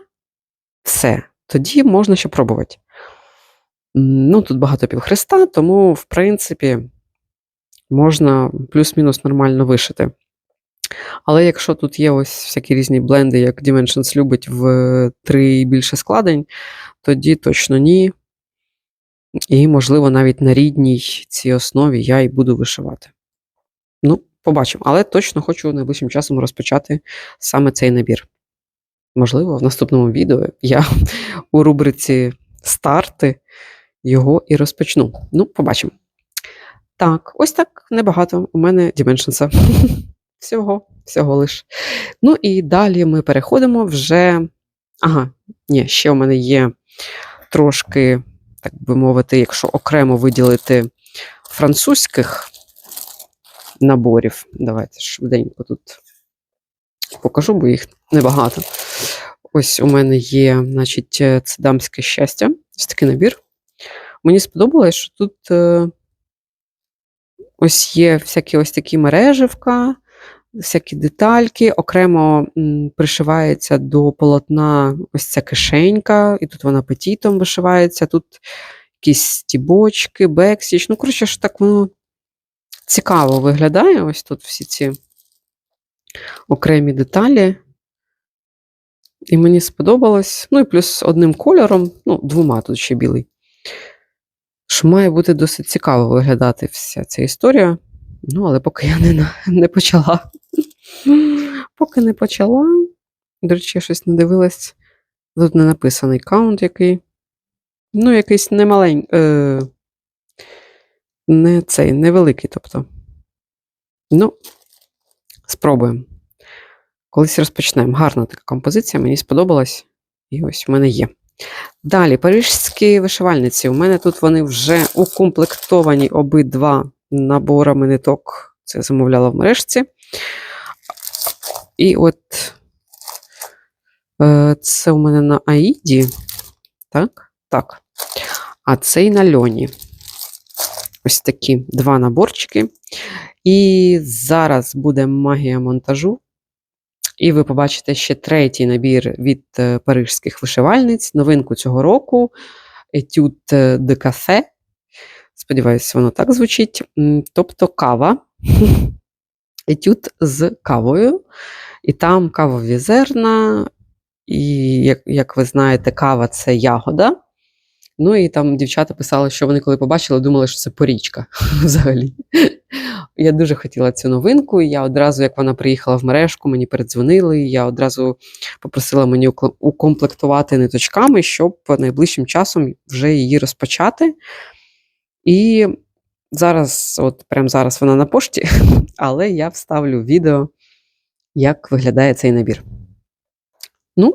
все, тоді можна ще пробувати. Тут багато півхреста, тому, в принципі, можна плюс-мінус нормально вишити. Але якщо тут є ось всякі різні бленди, як Dimensions любить в 3 і більше складень, тоді точно ні. І, можливо, навіть на рідній цій основі я і буду вишивати. Побачимо. Але точно хочу найближчим часом розпочати саме цей набір. Можливо, в наступному відео я у рубриці «Старти» його і розпочну. Побачимо. Так, ось так небагато у мене Dimensions. Всього лиш. І далі ми переходимо вже... ще у мене є трошки, так би мовити, якщо окремо виділити французьких наборів. Давайте швиденько тут покажу, бо їх небагато. Ось у мене є, значить, це дамське щастя. Ось такий набір. Мені сподобалось, що тут ось є всякі ось такі мереживка, всякі детальки, окремо пришивається до полотна ось ця кишенька, і тут вона петітом вишивається, тут якісь стібочки, бексіч. Коротше, що так воно цікаво виглядає, ось тут всі ці окремі деталі. І мені сподобалось. І плюс одним кольором, 2, тут ще білий. Що має бути досить цікаво виглядати вся ця історія. Але поки я не почала. Поки не почала. До речі, я щось не дивилась. Тут не написаний каунт який. Якийсь немаленький. Невеликий, тобто. Спробуємо. Колись розпочнемо. Гарна така композиція, мені сподобалась. І ось у мене є. Далі, парижські вишивальниці. У мене тут вони вже укомплектовані обидва наборами ниток. Це я замовляла в мережці. І от це у мене на Аїді. Так? Так. А цей на льоні. Ось такі 2 наборчики. І зараз буде магія монтажу. І ви побачите ще 3-й набір від парижських вишивальниць. Новинку цього року. Étude de café. Сподіваюся, воно так звучить. Тобто кава. Етюд з кавою. І там кавові зерна. І, як ви знаєте, кава – це ягода. І там дівчата писали, що вони коли побачили, думали, що це порічка взагалі. Я дуже хотіла цю новинку, і я одразу, як вона приїхала в мережку, мені передзвонили, і я одразу попросила мені укомплектувати ниточками, щоб найближчим часом вже її розпочати. І зараз, прямо зараз вона на пошті, але я вставлю відео, як виглядає цей набір.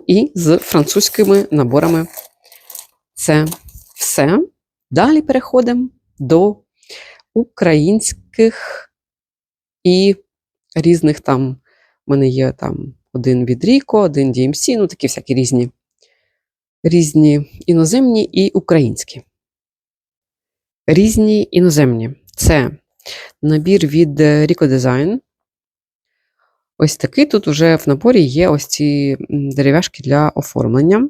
І з французькими наборами це все. Далі переходимо до українських і різних там, у мене є там один від Ріко, один DMC, такі всякі різні іноземні і українські. Різні іноземні. Це набір від Rico Design. Ось такий тут вже в наборі є ось ці дерев'яшки для оформлення.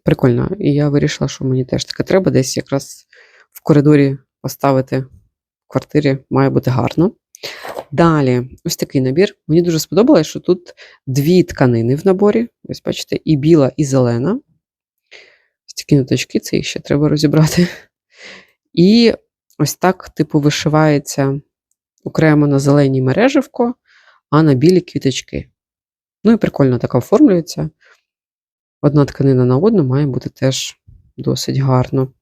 Прикольно. І я вирішила, що мені теж таке треба десь якраз в коридорі поставити в квартирі, має бути гарно. Далі, ось такий набір. Мені дуже сподобалось, що тут 2 тканини в наборі. Ось бачите, і біла, і зелена. Ось такі ниточки, це їх ще треба розібрати. І ось так, типу, вишивається окремо на зеленій мереживко, а на білі квіточки. Ну і прикольно так оформлюється. Одна тканина на одну має бути теж досить гарно.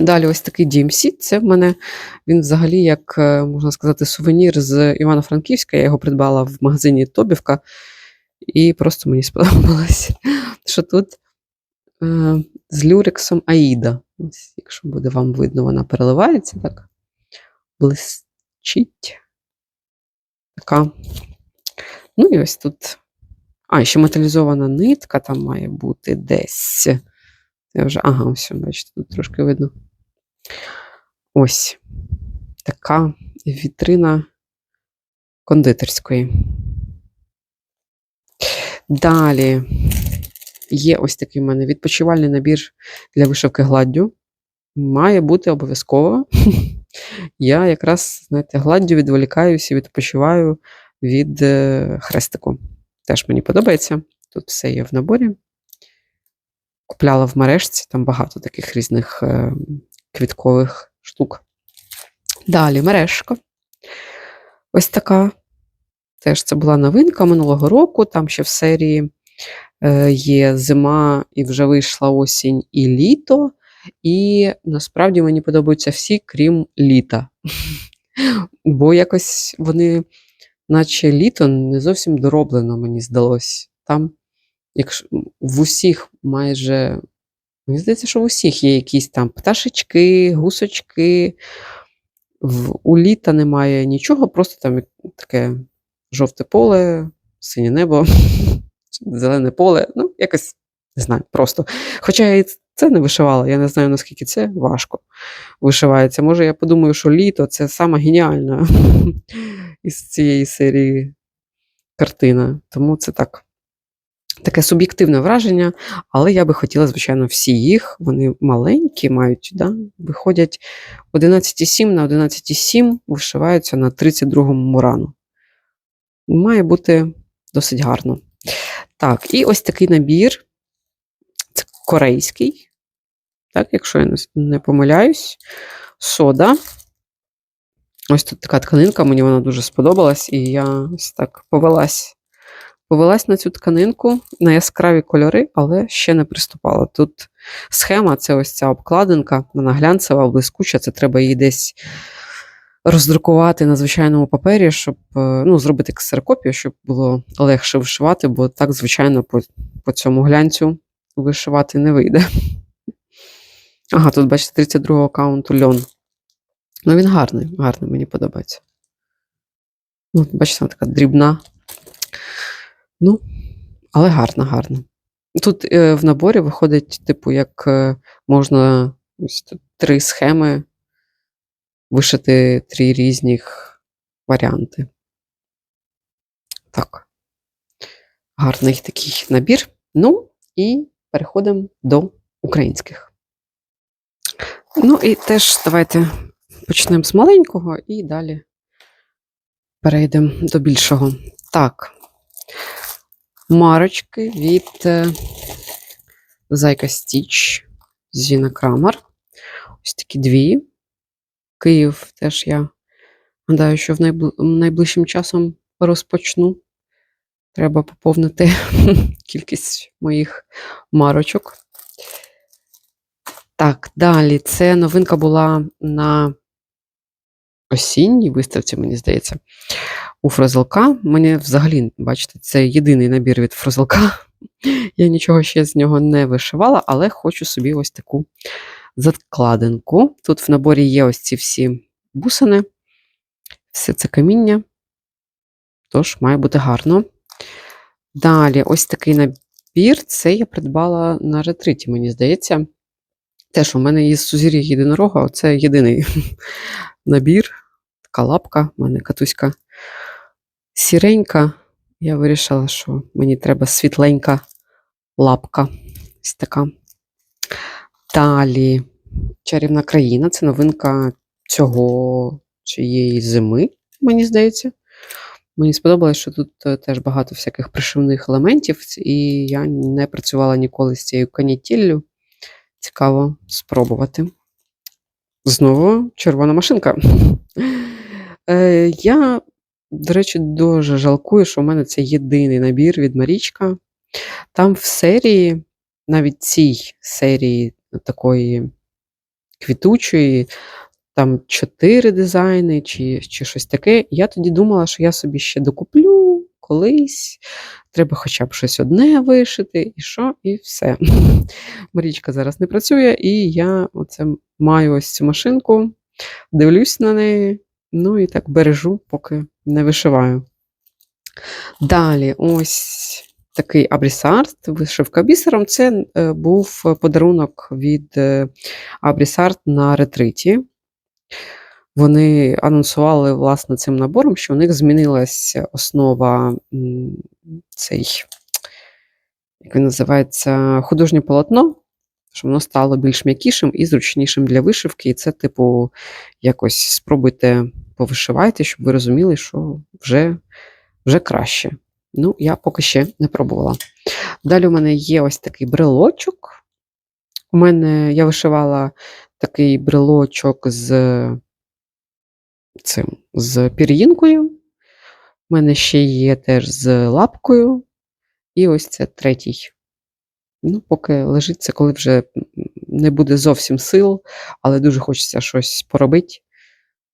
Далі ось такий DMC. Це в мене, він взагалі, як, можна сказати, сувенір з Івано-Франківська. Я його придбала в магазині Тобівка. І просто мені сподобалось, що тут з люрексом Аїда. Ось, якщо буде вам видно, вона переливається так. Блищить. Така. Ну і ось тут. Ще металізована нитка там має бути десь. Я вже, ось, бачите, тут трошки видно. Ось. Така вітрина кондитерської. Далі є ось такий в мене відпочивальний набір для вишивки гладдю. Має бути обов'язково. Я якраз, знаєте, гладдю відволікаюся і відпочиваю від хрестику. Теж мені подобається. Тут все є в наборі. Купляла в мережці, там багато таких різних квіткових штук. Далі мережка. Ось така. Теж це була новинка минулого року. Там ще в серії є зима, і вже вийшла осінь і літо. І насправді мені подобаються всі, крім літа. Бо якось вони, наче літо, не зовсім дороблено, мені здалось. Там, якщо в усіх майже, мені здається, що в усіх є якісь там пташечки, гусочки. У літа немає нічого, просто там таке жовте поле, синє небо, зелене поле, ну, якось, не знаю, просто. Хоча я і це не вишивала, я не знаю, наскільки це важко вишивається. Може, я подумаю, що літо – це сама геніальна із цієї серії картина. Тому це так. Таке суб'єктивне враження, але я би хотіла, звичайно, всі їх. Вони маленькі мають, да? Виходять 11,7 на 11,7, вишиваються на 32-му мурану. Має бути досить гарно. Так, і ось такий набір. Це корейський. Так, якщо я не помиляюсь. Сода. Ось тут така тканинка, мені вона дуже сподобалась, і я ось так повелась на цю тканинку, на яскраві кольори, але ще не приступала. Тут схема, це ось ця обкладинка, вона глянцева, блискуча, це треба її десь роздрукувати на звичайному папері, щоб, зробити ксерокопію, щоб було легше вишивати, бо так, звичайно, по цьому глянцю вишивати не вийде. Тут, бачите, 32-го аккаунту льон. Ну, він гарний, мені подобається. Бачите, вона така дрібна. Але гарно. Тут в наборі виходить, типу, як можна ось тут 3 схеми вишити 3 різних варіанти. Так. Гарний такий набір. І переходимо до українських. І теж давайте почнемо з маленького і далі перейдемо до більшого. Так. Марочки від Зайка Стіч, Зіна Крамер. Ось такі 2. Київ теж, я гадаю, що найближчим часом розпочну. Треба поповнити кількість моїх марочок. Так, далі. Це новинка була на осінній виставці, мені здається, у Фрозелка. Мені взагалі, бачите, це єдиний набір від Фрозелка. Я нічого ще з нього не вишивала, але хочу собі ось таку закладинку. Тут в наборі є ось ці всі бусини, все це каміння, тож має бути гарно. Далі ось такий набір, це я придбала на ретриті, мені здається. Теж у мене із Сузір'я єдинорога, оце єдиний набір, така лапка, у мене катуська сіренька. Я вирішила, що мені треба світленька лапка. Ось така. Далі «Чарівна країна» – це новинка цієї зими, мені здається. Мені сподобалось, що тут теж багато всяких пришивних елементів, і я не працювала ніколи з цією канітіллю. Цікаво спробувати. Знову червона машинка. Я, до речі, дуже жалкую, що в мене це єдиний набір від Марічка. Там в серії, навіть цій серії такої квітучої, там 4 дизайни чи щось таке. Я тоді думала, що я собі ще докуплю колись. Треба хоча б щось одне вишити, і що, і все. Марічка зараз не працює, і я маю ось цю машинку, дивлюсь на неї, ну і так бережу, поки не вишиваю. Далі ось такий абрісарт, вишивка бісером. Це був подарунок від Абрісарт на ретриті. Вони анонсували, власне, цим набором, що у них змінилась основа, як він називається, художнє полотно, що воно стало більш м'якішим і зручнішим для вишивки. І це, якось спробуйте повишивайте, щоб ви розуміли, що вже краще. Ну, я поки ще не пробувала. Далі у мене є ось такий брелочок. Я вишивала такий брелочок з пір'їнкою. У мене ще є теж з лапкою. І ось це третій. Ну, поки лежить це, коли вже не буде зовсім сил, але дуже хочеться щось поробити,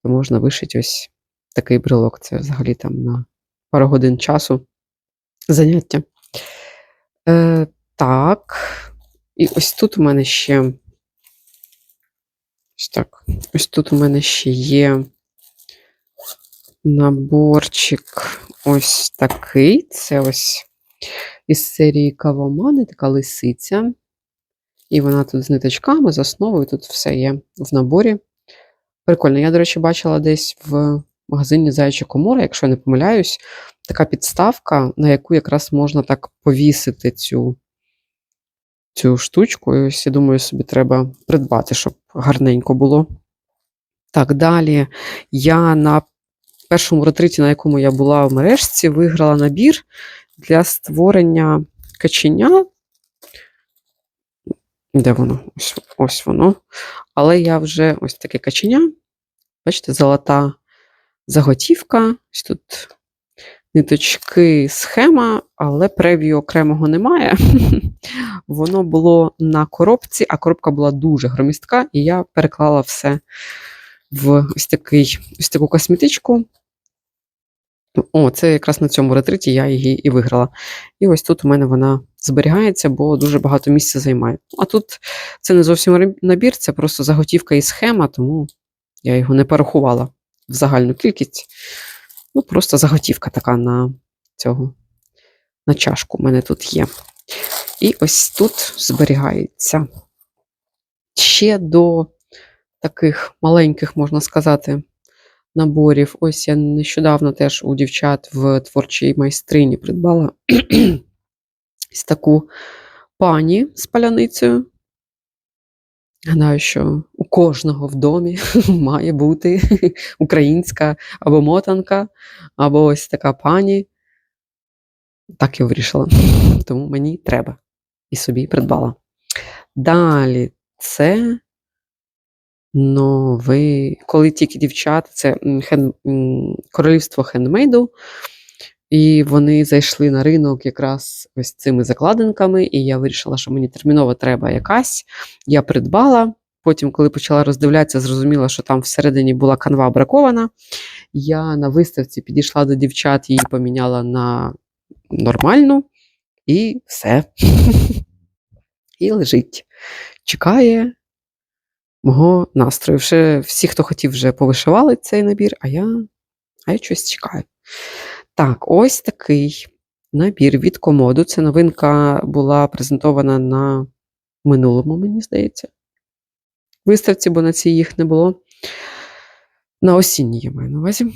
то можна вишити ось такий брелок. Це взагалі там на пару годин часу заняття. Так. І ось тут у мене ще ось тут у мене ще є наборчик ось такий. Це ось із серії Кавомани, така лисиця. І вона тут з ниточками, з основою, тут все є в наборі. Прикольно. Я, до речі, бачила десь в магазині Заяча комора, якщо я не помиляюсь, така підставка, на яку якраз можна так повісити цю штучку. І ось, я думаю, собі треба придбати, щоб гарненько було. Так, далі я на першому ретриті, на якому я була в мережці, виграла набір для створення каченя. Де воно? Ось воно. Але я вже ось таке каченя. Бачите, золота заготівка. Ось тут ниточки, схема, але прев'ю окремого немає. Воно було на коробці, а коробка була дуже громістка, і я переклала все в ось таку косметичку. Це якраз на цьому ретриті я її і виграла. І ось тут у мене вона зберігається, бо дуже багато місця займає. А тут це не зовсім набір, це просто заготівка і схема, тому я його не порахувала в загальну кількість. Ну, просто заготівка така на чашку у мене тут є. І ось тут зберігається. Ще до таких маленьких, можна сказати, наборів. Ось я нещодавно теж у дівчат в творчій майстрині придбала ось таку пані з паляницею. Гадаю, що у кожного в домі має бути українська або мотанка, або ось така пані. Так я вирішила. Тому мені треба. І собі придбала. Далі це коли тільки дівчата, це королівство хендмейду, і вони зайшли на ринок якраз ось цими закладинками, і я вирішила, що мені терміново треба якась. Я придбала, потім, коли почала роздивлятися, зрозуміла, що там всередині була канва бракована. Я на виставці підійшла до дівчат, її поміняла на нормальну, і все. І лежить. Чекає мого настрою. Всі, хто хотів, вже повишивали цей набір, а я щось чекаю. Так, ось такий набір від Комоду. Це новинка була презентована на минулому, мені здається, виставці, бо на цій їх не було. На осінній, я маю на увазі.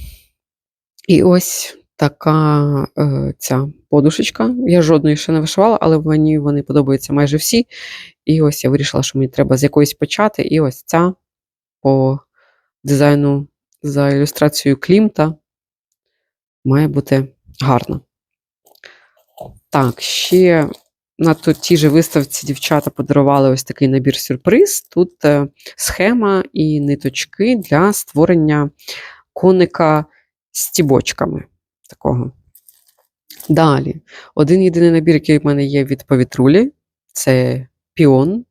І ось така ця подушечка. Я жодної ще не вишивала, але мені вони подобаються майже всі. І ось я вирішила, що мені треба з якоїсь почати. І ось ця по дизайну за ілюстрацією Клімта має бути гарна. Так, ще на тій же виставці дівчата подарували ось такий набір-сюрприз. Тут схема і ниточки для створення коника з стібочками. Такого. Далі, один єдиний набір, який в мене є від Повітрулі, це піон.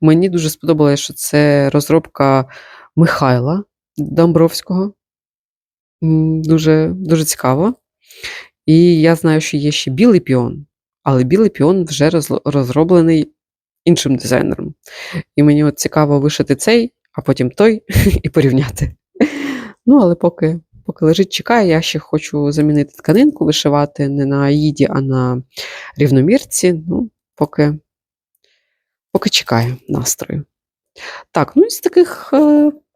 Мені дуже сподобалося, що це розробка Михайла Домбровського. Дуже, дуже цікаво. І я знаю, що є ще білий піон, але білий піон вже розроблений іншим дизайнером. І мені от цікаво вишити цей, а потім той і порівняти. Ну, але поки лежить, чекає, я ще хочу замінити тканинку, вишивати не на аїді, а на рівномірці. Ну, поки чекаю настрою. Так, ну із таких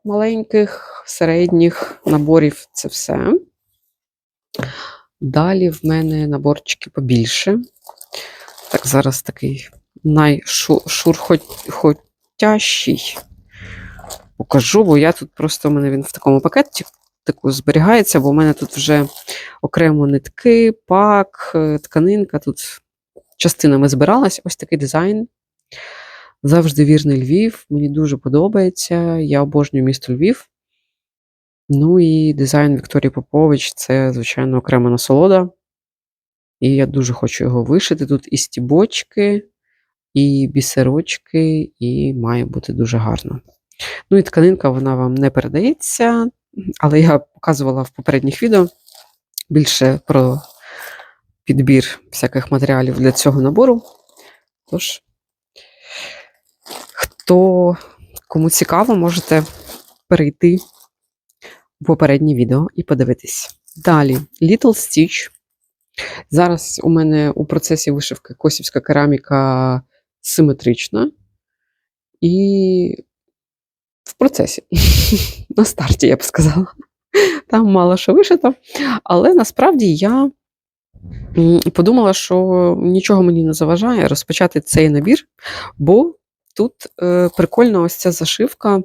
маленьких, середніх наборів це все. Далі в мене наборчики побільше. Так, зараз такий найшурхотящий покажу, бо я тут просто, у мене він в такому пакеті зберігається, бо у мене тут вже окремо нитки, пак, тканинка, тут частинами збиралась. Ось такий дизайн. Завжди вірний Львів. Мені дуже подобається. Я обожнюю місто Львів. Ну і дизайн Вікторії Попович – це, звичайно, окрема насолода. І я дуже хочу його вишити. Тут і стібочки, і бісерочки, і має бути дуже гарно. Ну і тканинка, вона вам не передається, але я показувала в попередніх відео більше про підбір всяких матеріалів для цього набору. Тож, кому цікаво, можете перейти в попереднє відео і подивитись. Далі, Little Stitch. Зараз у мене у процесі вишивки косівська кераміка симетрична. І в процесі. На старті, я б сказала. Там мало що вишито. Але насправді я подумала, що нічого мені не заважає розпочати цей набір, бо тут прикольна ось ця зашивка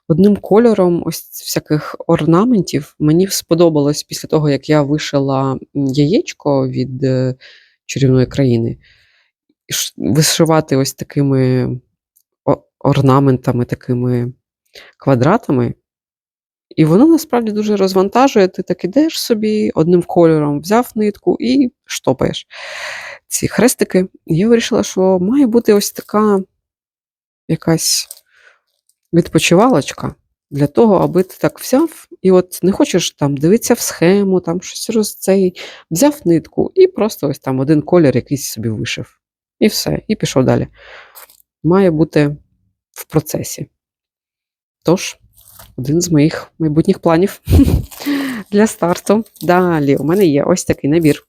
одним кольором ось всяких орнаментів. Мені сподобалось після того, як я вишила яєчко від чарівної країни, вишивати ось такими орнаментами, такими квадратами. І воно насправді дуже розвантажує. Ти так ідеш собі, одним кольором взяв нитку і штопаєш ці хрестики. І я вирішила, що має бути ось така якась відпочивалочка для того, аби ти так взяв, і от не хочеш там дивитися в схему, там щось взяв нитку і просто ось там один колір якийсь собі вишив. І все, і пішов далі. Має бути в процесі. Тож, один з моїх майбутніх планів для старту. Далі у мене є ось такий набір.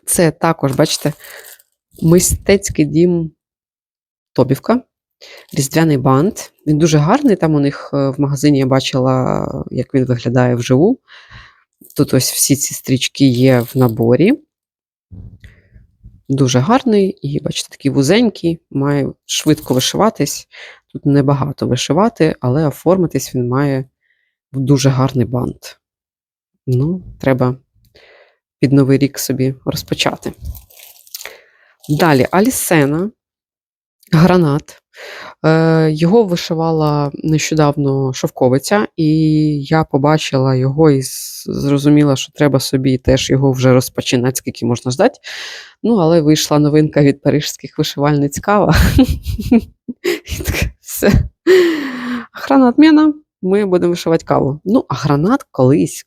Це також, бачите, мистецький дім Тобівка. Різдвяний бант. Він дуже гарний. Там у них в магазині я бачила, як він виглядає вживу. Тут ось всі ці стрічки є в наборі. Дуже гарний і, бачите, такий вузенький, має швидко вишиватись. Тут небагато вишивати, але оформитись він має в дуже гарний бант. Ну, треба під Новий рік собі розпочати. Далі Алісена, гранат. Його вишивала нещодавно шовковиця, і я побачила його і зрозуміла, що треба собі теж його вже розпочинати, скільки можна ждати. Ну, але вийшла новинка від парижських вишивальниць Кава. І таке все. Гранат м'яна, ми будемо вишивати каву. Ну, а гранат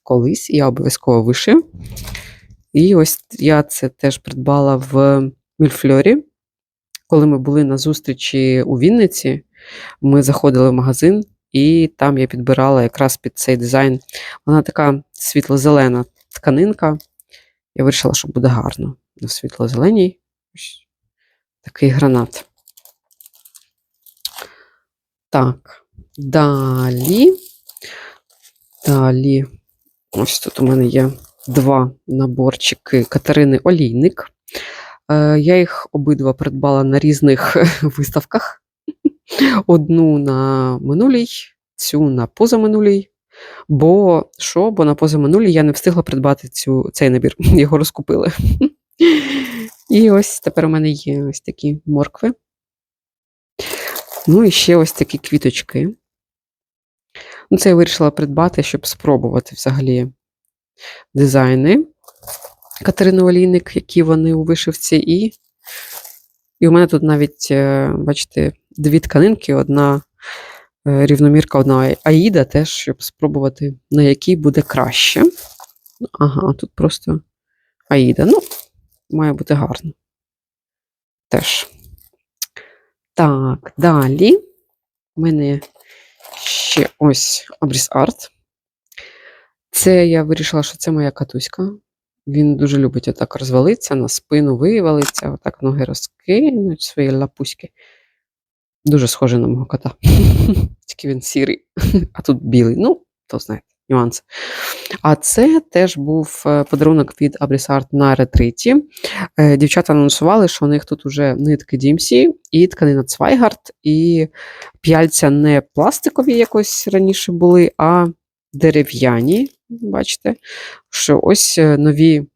колись я обов'язково вишив. І ось я це теж придбала в Мільфльорі. Коли ми були на зустрічі у Вінниці, ми заходили в магазин, і там я підбирала якраз під цей дизайн. Вона така світло-зелена тканинка. Я вирішила, що буде гарно. На світло-зеленій такий гранат. Так, далі. Ось тут у мене є 2 наборчики Катерини Олійник. Я їх обидва придбала на різних виставках. Одну на минулій, цю на позаминулій. Бо на позаминулій я не встигла придбати цей набір. Його розкупили. І ось тепер у мене є ось такі моркви. Ну і ще ось такі квіточки. Ну, це я вирішила придбати, щоб спробувати взагалі дизайни Катерини Олійник, які вони у вишивці. І у мене тут навіть, бачите, 2 тканинки, одна рівномірка, одна Аїда, теж, щоб спробувати, на якій буде краще. Ага, тут просто Аїда. Ну, має бути гарно. Теж. Так, далі у мене ще ось Обріз Арт. Це я вирішила, що це моя катуська. Він дуже любить отак розвалитися, на спину вивалиться, отак ноги розкинуть, свої лапуськи. Дуже схожий на мого кота. Тільки він сірий, а тут білий. Ну, то знаєте, нюанси. А це теж був подарунок від Обріз Арт на ретриті. Дівчата анонсували, що у них тут уже нитки DMC і тканина Цвайгард, і п'яльця не пластикові якось раніше були, а дерев'яні. Бачите, що ось нові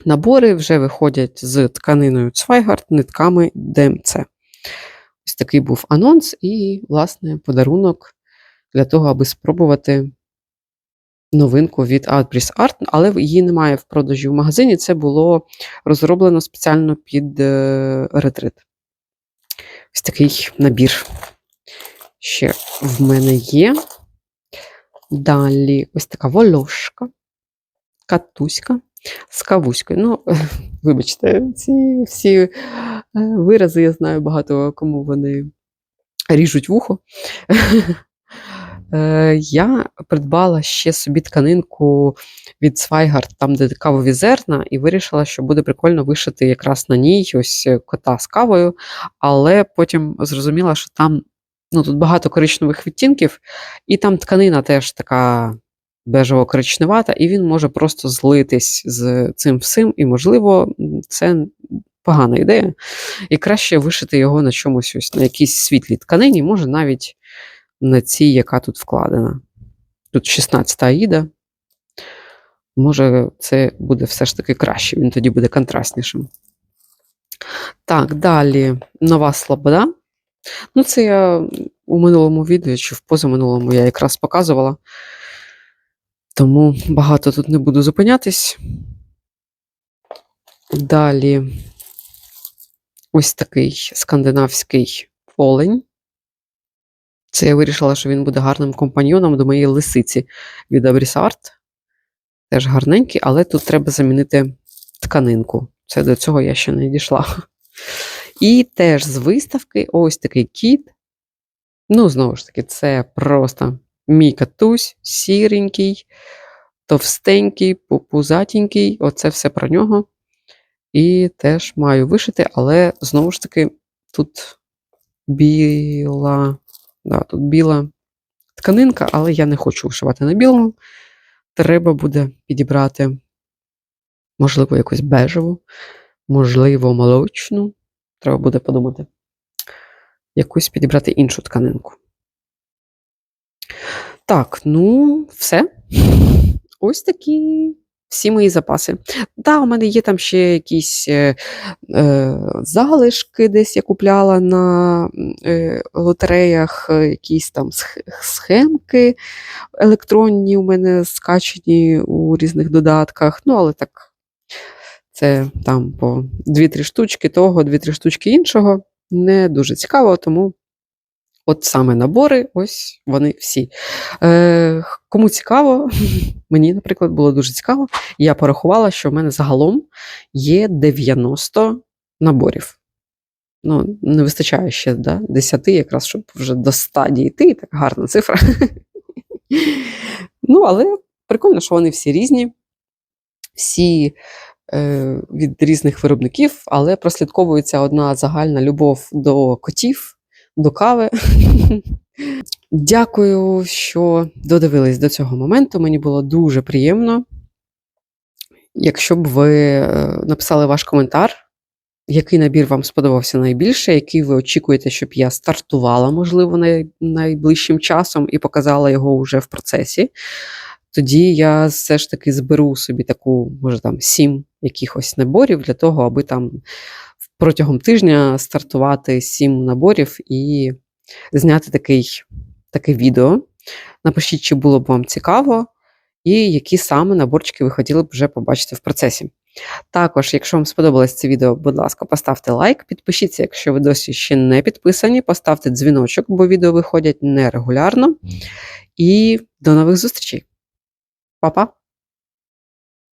набори вже виходять з тканиною Цвайгард, нитками DMC. Ось такий був анонс і, власне, подарунок для того, аби спробувати новинку від Обріз Арт, але її немає в продажі в магазині, це було розроблено спеціально під ретрит. Ось такий набір ще в мене є. Далі ось така волошка, катуська з кавуською. Ну, вибачте, ці всі вирази, я знаю, багато кому вони ріжуть вухо. Я придбала ще собі тканинку від Цвайгард, там, де кавові зерна, і вирішила, що буде прикольно вишити якраз на ній ось кота з кавою, але потім зрозуміла, що там, ну, тут багато коричневих відтінків, і там тканина теж така бежево-коричневата, і він може просто злитись з цим всім, і, можливо, це погана ідея. І краще вишити його на чомусь, ось, на якійсь світлій тканині, може навіть на цій, яка тут вкладена. Тут 16-та Аїда. Може, це буде все ж таки краще, він тоді буде контрастнішим. Так, далі нова Слобода. Ну, це я у минулому відео, чи в позаминулому я якраз показувала. Тому багато тут не буду зупинятись. Далі ось такий скандинавський олень. Це я вирішила, що він буде гарним компаньйоном до моєї лисиці від Обріз Арт. Теж гарненький, але тут треба замінити тканинку. Це до цього я ще не дійшла. І теж з виставки ось такий кіт. Ну, знову ж таки, це просто мій катусь, сіренький, товстенький, пузатенький. Оце все про нього. І теж маю вишити, але, знову ж таки, тут біла... Да, тут біла тканинка, але я не хочу вишивати на білому. Треба буде підібрати, можливо, якусь бежеву, можливо, молочну. Треба буде подумати. Якусь підібрати іншу тканинку. Так, ну, все. Ось такі всі мої запаси. Так, у мене є там ще якісь залишки, десь я купляла на лотереях, якісь там схемки електронні у мене скачені у різних додатках. Ну, але так, це там по 2-3 штучки того, 2-3 штучки іншого. Не дуже цікаво, тому от саме набори, ось вони всі. Кому цікаво, мені, наприклад, було дуже цікаво, я порахувала, що в мене загалом є 90 наборів. Ну, не вистачає ще, да, 10 якраз, щоб вже до 100 дійти, так гарна цифра. Ну, але прикольно, що вони всі різні, всі від різних виробників, але прослідковується одна загальна любов до котів, до кави. Дякую, що додивились до цього моменту. Мені було дуже приємно. Якщо б ви написали ваш коментар, який набір вам сподобався найбільше, який ви очікуєте, щоб я стартувала, можливо, найближчим часом і показала його вже в процесі, тоді я все ж таки зберу собі таку, може там 7 якихось наборів для того, аби там протягом тижня стартувати 7 наборів і зняти таке відео. Напишіть, чи було б вам цікаво, і які саме наборчики ви хотіли б вже побачити в процесі. Також, якщо вам сподобалось це відео, будь ласка, поставте лайк, підпишіться, якщо ви досі ще не підписані, поставте дзвіночок, бо відео виходять нерегулярно. І до нових зустрічей. Па-па!